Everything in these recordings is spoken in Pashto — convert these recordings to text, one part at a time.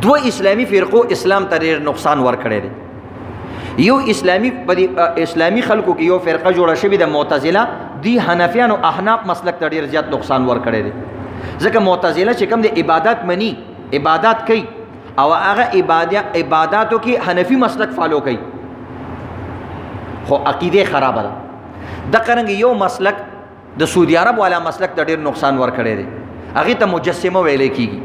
دو اسلامی فرقو اسلام ته ډېر نقصان ورکړی دی. یو اسلامی خلکو کې یو فرقه جوړه شوې د معتزله، دی حنفیان او احناف مسلک ته ډېر زیات نقصان ورکړی دی. ځکه معتزله چې کوم د عبادت منی، عبادت کوي او هغه عبادتو کې حنفي مسلک فالو کوي، خو عقیده خرابه ده. د قرنګ یو مسلک د سعودي عرب والا مسلک ته ډېر نقصان ورکړی دی، هغه ته مجسمه ویل کیږي.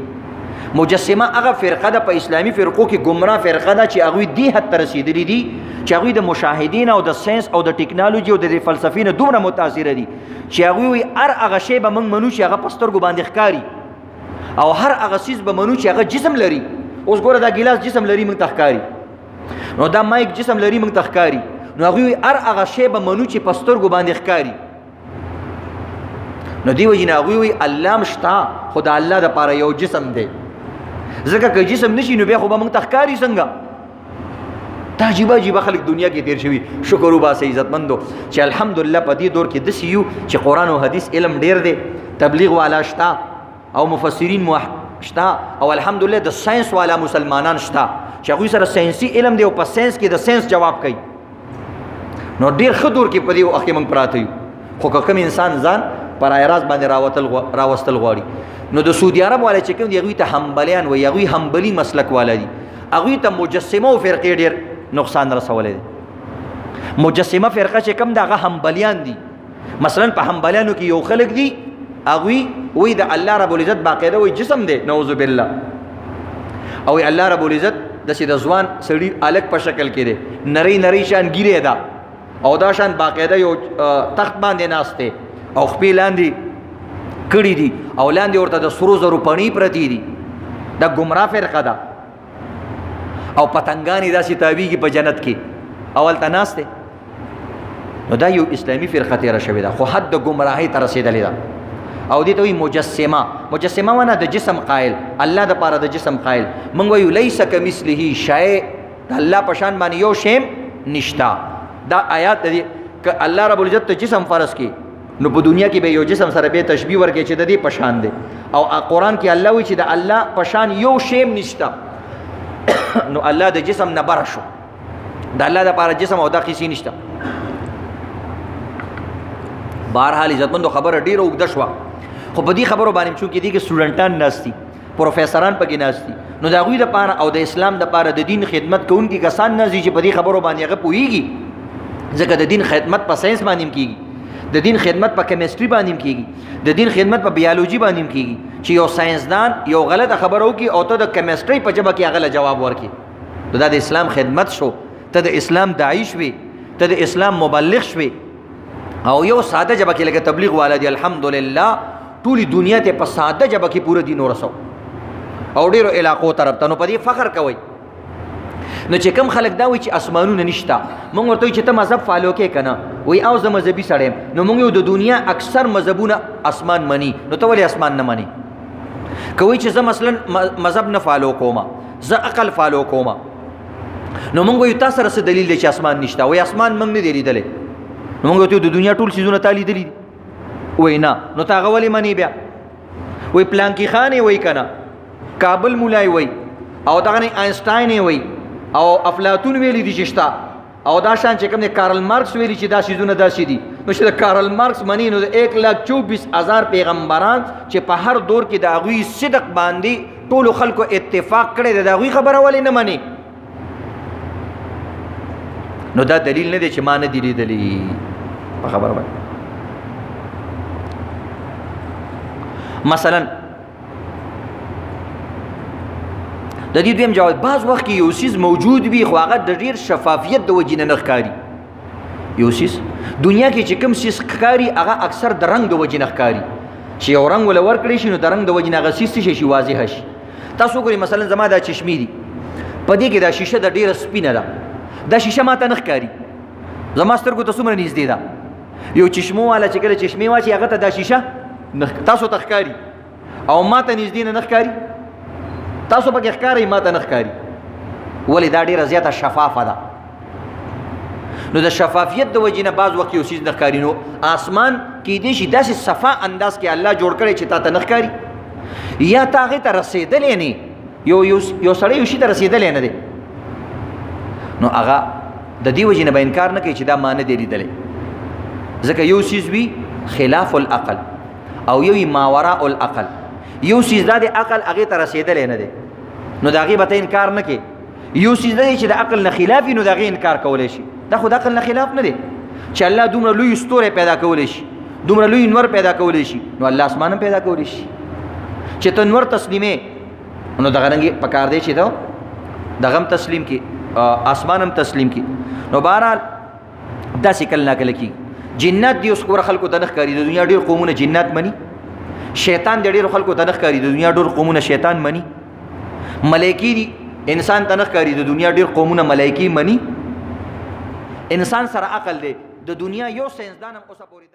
مجسمه هغه فرقه ده په اسلامی فرقو کې گمراه فرقه ده چې هغه دی حد ته رسیدلی دي چې هغه د مشاهدین او د ساينس او د ټیکنالوژي او د فلسفې نه دومره متاثر دي چې هغه وي هر هغه شی به موږ منو چې هغه پسترګو باندې ښکاری، او هر هغه چیز به منو چې هغه جسم لري. اوس ګوره دا ګلاس جسم لري موږ تخکاری، نو دا مایک جسم لري موږ تخکاری، نو هغه وي هر هغه شی به منو چې پسترګو باندې ښکاری. نو دی وجه نه هغه وي الله مشتا خدا الله د پاره یو جسم دی، ځکه که جسم نشي نو بیا خو به موږ تخکاری څنګه. دا عجیبه خلک دنیا کې تیر شوي. شکر وباسئ عزتمندو چې الحمدلله په دې دور کې داسې یو چې قرآن او حدیث علم ډیر دی، تبلیغ والا شته او مفسرین شته، او الحمدلله د ساينس والا مسلمانان شته چې هغوی سره ساينسي علم دی او په ساينس کې د ساينس جواب کوي. نو ډیر ښه دور کې په دې وخت کې موږ پراته یو. خو که کوم انسان ځان پر اعراض باندې راوستل غواړي، نو د سعودي عرب والا چې کوم دی هغوی ته حنبلیان وایي، هغوی حنبلي مسلک والا دي، هغوی ته مجسمه او فرقې ډېر نقصان رسولی دی. مجسمه فرقه چې کوم د هغه حنبلیان دي. مثلا په حنبلیانو کې یو خلک دي هغوی وایي د الله رب العزت باقاعده وایي جسم دی، نعوذ بالله، او الله رب العزت داسې د ځوان سړي الک په شکل کې دی، نری شان ګیرې ده او دا شان باقاعده یو تخت باندې ناست دی او خپې لاندې کړي دي او لاندې ورته د سرو زرو پڼې پرتې دي. دا ګمراه فرقه ده او پتنګانې داسې تاویږي په جنت کې او هلته ناست دی. نو دا یو اسلامي فرقه تېره شوې ده، خو حد د ګمراهۍ ته رسېدلې ده. او دې ته وایي مجسمه. مجسمه ونه د جسم قایل، الله د پاره د جسم قایل. موږ وایو لیس کمثله شیء، د الله په شان باندې یو شی نشته. دا آیات دی که الله رب العزت ته جسم فرض کړي نو په دنیا کې به یو جسم سره به تشبیه ورکړي چې د دې په شان دی، او قرآن کې الله وایي چې د الله په شان یو شی نشته. نو الله د جسم نه بره شو، د الله دپاره جسم او دا قیسې نشته. بهرحال عزتمندو خبره ډېره اوږده شوه، خو په دې خبرو باندې چونکې دې کې سټوډنټان ناست دي، پروفیسران پکې ناست دي، نو د هغوی دپاره او د اسلام دپاره د دین خدمت کوونکي کسان ناست دي چې په دې خبرو باندې هغه پوهېږي. ځکه د دین خدمت په ساينس باندې هم کېږي، د دین خدمت په کیمستري باندې هم کېږي، د دین خدمت په بیالوجي باندې هم کېږي. چې یو ساينسدان یو غلطه خبره وکړي او ته د کیمستري په ژبه کې هغه له جواب ورکړي، نو دا د اسلام خدمت شو، ته د اسلام داعی شوې، ته د اسلام مبلغ شوې. او یو ساده ژبه کې لکه تبلیغ والا دی، الحمدلله ټولې دنیا ته په ساده ژبه کې پوره دین ورسو او ډېرو علاقو طرف ته. نو په دې فخر کوئ. نو چې کم خلک دا وایي چې اسمانونه نشته، موږ ورته وایو چې ته مذهب فالو کې که نه، وایي او زه مذهبي سړی یم. نو موږ یو د دنیا اکثر مذهبونه اسمان مني، نو ته ولې اسمان نه مني؟ که وایي چې زه مثلا مذهب نه فالو کومه، زه عقل فالو کومه، نو موږ وایو تا سره څه دلیل دی چې اسمان نشته؟ وایي اسمان موږ نه دی لیدلی. نو موږ ورته د دنیا ټول څیزونه تا لیدلي دي؟ وایي نه. نو ته هغه ولې منې بیا؟ وایي پلانکي خان یې وایي که نه، کابل مولای وایي، او دغه نه آینسټاین یې وایي، او افلاطون ویلی دي چې شته، او دا شان چې کوم دی کارل مارکس ویلی چې دا څیزونه داسې دي. نو چې د کارل مارکس مني نو د 1,24,000 پیغمبران چې په هر دور کې د هغوی صدق باندې ټولو خلکو اتفاق کړی دی، د هغوی خبره ولې نه مني؟ نو دا دلیل نه دی چې ما نه دي لیدلي په خبره باندې. مثلا د دې دویم جواب، بعض وخت کې یو څیز موجود وي خو هغه د ډېر شفافیت د وجې نه ښکاري. یو څیز دنیا کې چې کوم څیز ښکاري هغه اکثر د رنګ د وجې نه ښکاري، چې یو رنګ وله ورکړی شي نو د رنګ د وجې نه هغه څیز څه شي واضحه شي. تاسو وګورئ مثلا زما دا چشمې دي، په دې کې دا شیشه د ډېره سپینه ده، دا شیشه ما ته نه ښکاري، زما سترګو ته څومره نږدې ده. یو چشمو والا چې کله چشمې واچي هغه ته دا شیشه تاسو ته ښکاري او ما ته نږدې نه ښکاري، تاسو پکې ښکارئ ما ته نه ښکاري. ولې؟ دا ډېره زیاته شفافه ده. نو د شفافیت د وجې نه بعض وخت یو څیز نه ښکاري. نو آسمان کیدای شي داسې صفا انداز کې الله جوړ کړی چې تا ته نه ښکاري، یا ته هغې ته رسېدلی نه یو سړی یو شي ته رسېدلی نه دی نو هغه د دې وجې نه به انکار نه کوي چې دا ما نه دی لیدلی ځکه یو څیز وي خلاف العقل او یو وي ماوراء العقل یو څیز دا د عقل هغې ته رسېدلی نه دی نو د هغې به ته انکار نه کوې یو څیز دا دی چې د عقل نه خلاف وي نو د هغې انکار کولی شي دا خو د عقل نه خلاف نه دی چې الله دومره لوی ستوری پیدا کولی شي دومره لوی نور پیدا کولی شي نو الله اسمان هم پیدا کولی شي چې ته نور تسلیمې نو دغه رنګې پکار دی چې ته دغه هم تسلیم کړي اسمان هم تسلیم کړي نو بهرحال داسې کله ناکله کېږي جنات دي اوس ګوره خلکو ته نه ښکاري د دنیا ډېر قومونه جنات مني شیطان د ډېرو خلکو ته نه ښکاري د دنیا ډېر قومونه شیطان مني ملایکې دي انسان ته نه ښکاري د دنیا ډېر قومونه ملایکې مني انسان سره عقل دی د دنیا یو ساینسدان هم اوسه پورې